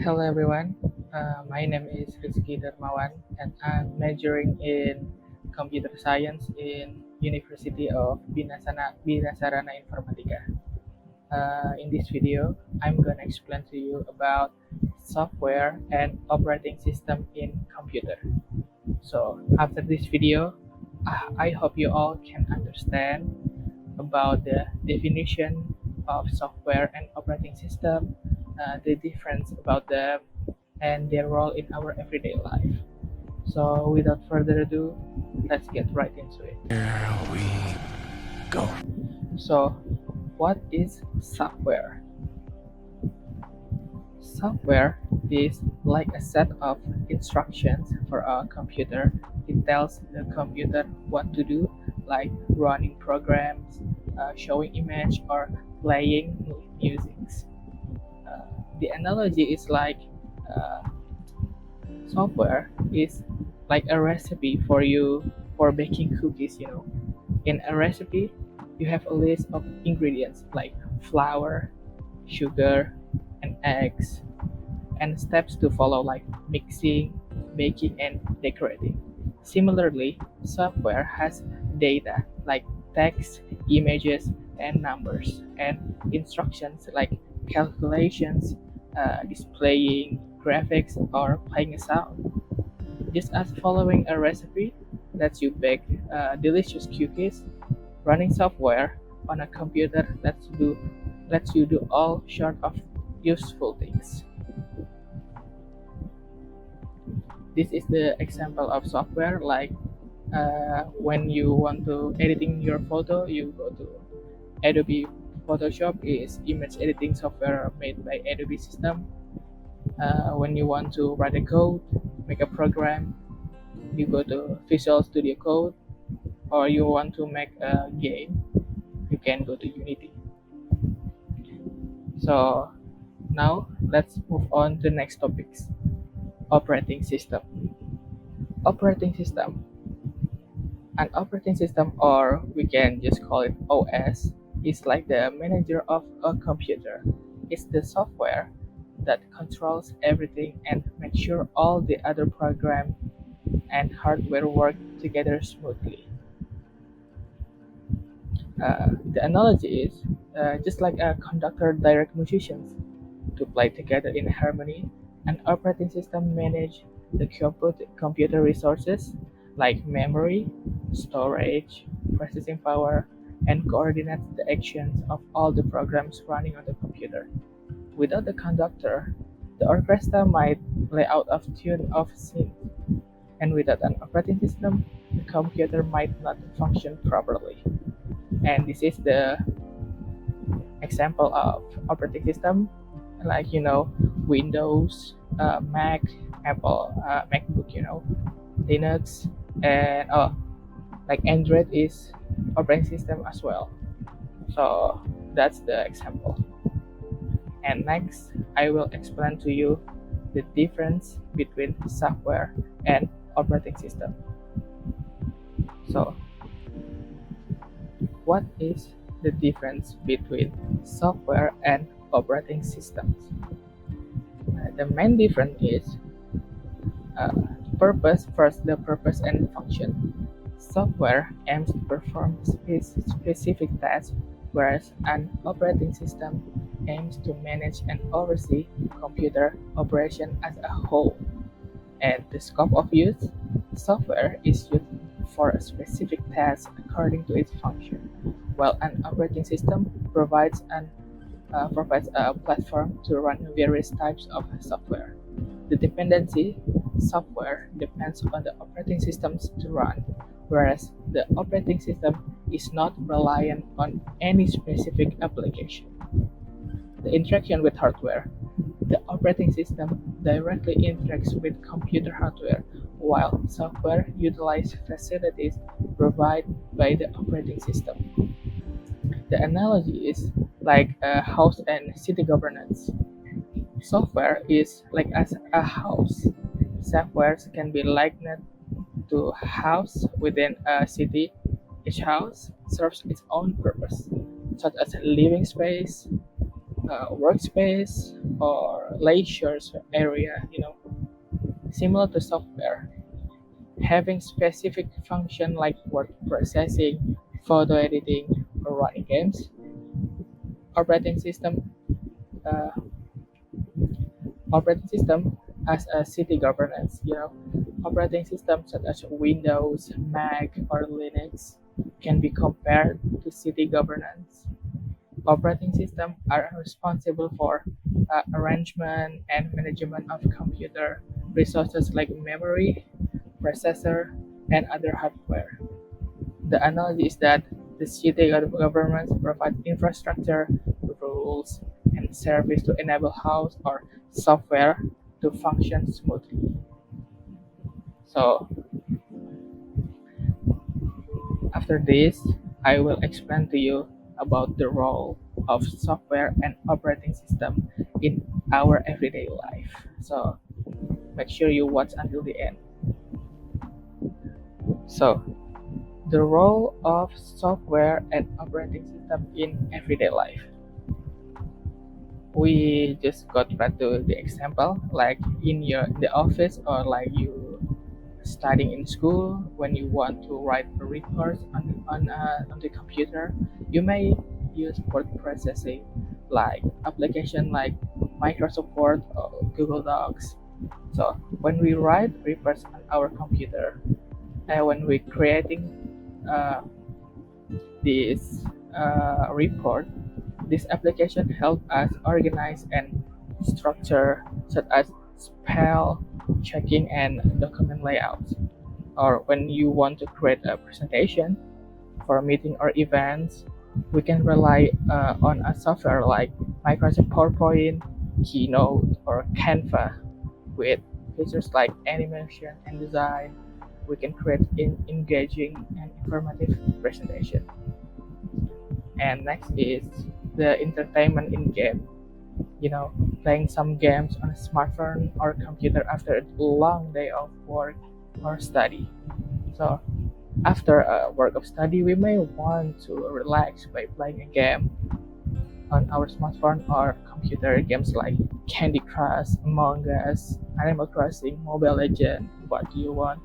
Hello everyone, my name is Rizki Darmawan and I'm majoring in computer science in University of Bina Sarana Informatika. In this video, I'm gonna explain to you about software and operating system in computer. So after this video, I hope you all can understand about the definition of software and operating system, the difference about them, and their role in our everyday life. So, without further ado, let's get right into it. Here we go. So, what is software? Software is like a set of instructions for a computer. It tells the computer what to do, like running programs, showing image, or playing music. The analogy is like uh, software is like a recipe for you for baking cookies. In a recipe, you have a list of ingredients like flour, sugar, and eggs, and steps to follow like mixing, baking, and decorating. Similarly, software has data like text, images, and numbers, and instructions like calculations, displaying graphics, or playing a sound. Just as following a recipe lets you bake delicious cookies, running software on a computer lets you do all sort of useful things. This is the example of software like when you want to editing your photo, you go to Adobe Photoshop is image editing software made by Adobe system. When you want to write a code, make a program, you go to Visual Studio Code, or you want to make a game, you can go to Unity. So now let's move on to next topics. Operating system. Operating system. An operating system, or we can just call it OS, is like the manager of a computer. It's the software that controls everything and makes sure all the other program and hardware work together smoothly. The analogy is just like a conductor direct musicians to play together in harmony. An operating system manage the computer resources like memory, storage, processing power, and coordinates the actions of all the programs running on the computer. Without the conductor, the orchestra might play out of tune of sync, and without an operating system, the computer might not function properly. And this is the example of operating system like Windows, Mac, Apple, MacBook, Linux, and like Android is operating system as well. So that's the example. And next, I will explain to you the difference between software and operating system. So, what is the difference between software and operating systems? The main difference is purpose first, the purpose and function. Software aims to perform specific tasks, whereas an operating system aims to manage and oversee computer operation as a whole. And the scope of use, software is used for a specific task according to its function, while an operating system provides a platform to run various types of software. The dependency software depends on the operating systems to run, whereas the operating system is not reliant on any specific application. The interaction with hardware. The operating system directly interacts with computer hardware, while software utilizes facilities provided by the operating system. The analogy is like a house and city governance. Software is like as a house. Software can be likened to a house within a city. Each house serves its own purpose, such as living space, workspace or leisure area, similar to software, having specific function like word processing, photo editing, or running games. Operating system uh, operating system as a city governance. Operating systems such as Windows, Mac, or Linux can be compared to city governance. Operating systems are responsible for arrangement and management of computer resources like memory, processor, and other hardware. The analogy is that the city governments provide infrastructure, rules, and service to enable house or software to function smoothly. So after this, I will explain to you about the role of software and operating system in our everyday life. So make sure you watch until the end. So the role of software and operating system in everyday life. We just got back to the example like in the office or like you studying in school when you want to write a report on the computer. You may use word processing like application like Microsoft Word or Google Docs. So when we write reports on our computer and when we creating uh, this report, this application help us organize and structure such as spell checking and document layout. Or when you want to create a presentation for a meeting or events, we can rely on a software like Microsoft PowerPoint, Keynote, or Canva with features like animation and design. We can create engaging and informative presentation. And next is the entertainment in game. Playing some games on a smartphone or computer after a long day of work or study. So after a work of study, we may want to relax by playing a game on our smartphone or computer. Games like Candy Crush, Among Us, Animal Crossing, Mobile Legend, What Do You Want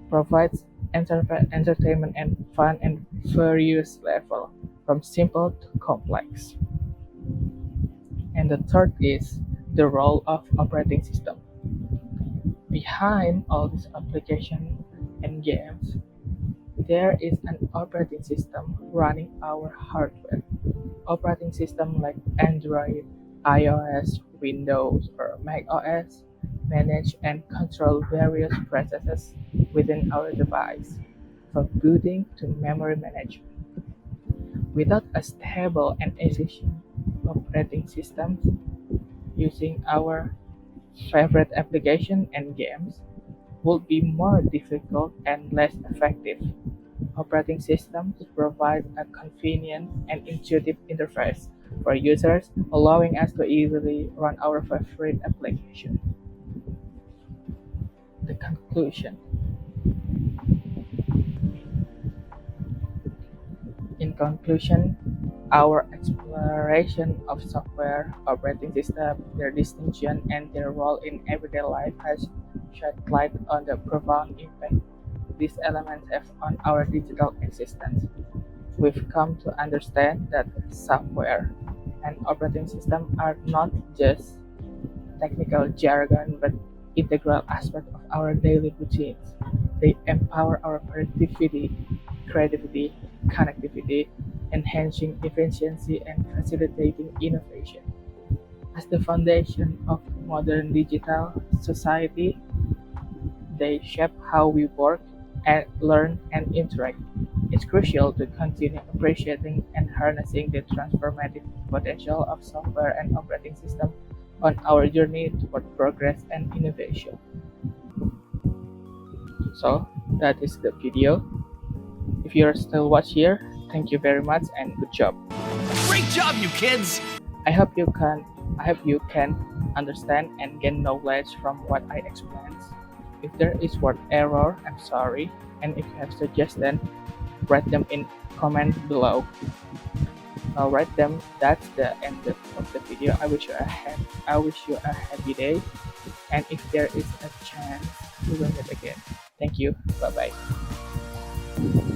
provides entertainment and fun and various level from simple to complex. And the third is the role of operating system. Behind all these applications and games, there is an operating system running our hardware. Operating system like Android, iOS, Windows, or Mac OS manage and control various processes within our device, from booting to memory management. Without a stable and efficient operating system, using our favorite application and games would be more difficult and less effective. Operating systems provide a convenient and intuitive interface for users, allowing us to easily run our favorite application. The conclusion. In conclusion, our exploration of software, operating system, their distinction, and their role in everyday life has shed light on the profound impact these elements have on our digital existence. We've come to understand that software and operating system are not just technical jargon but integral aspects of our daily routines. They empower our productivity, creativity, connectivity, enhancing efficiency and facilitating innovation. As the foundation of modern digital society, they shape how we work and learn and interact. It's crucial to continue appreciating and harnessing the transformative potential of software and operating systems on our journey toward progress and innovation. So that is the video. If you're still watching here, thank you very much and good job. Great job, you kids! I hope you can I hope you can understand and gain knowledge from what I explained. If there is word error, I'm sorry, and if you have suggestions, write them in comment below. All right, then that's the end of the video. I wish you a happy day, and if there is a chance, we will meet again. Thank you. Bye bye.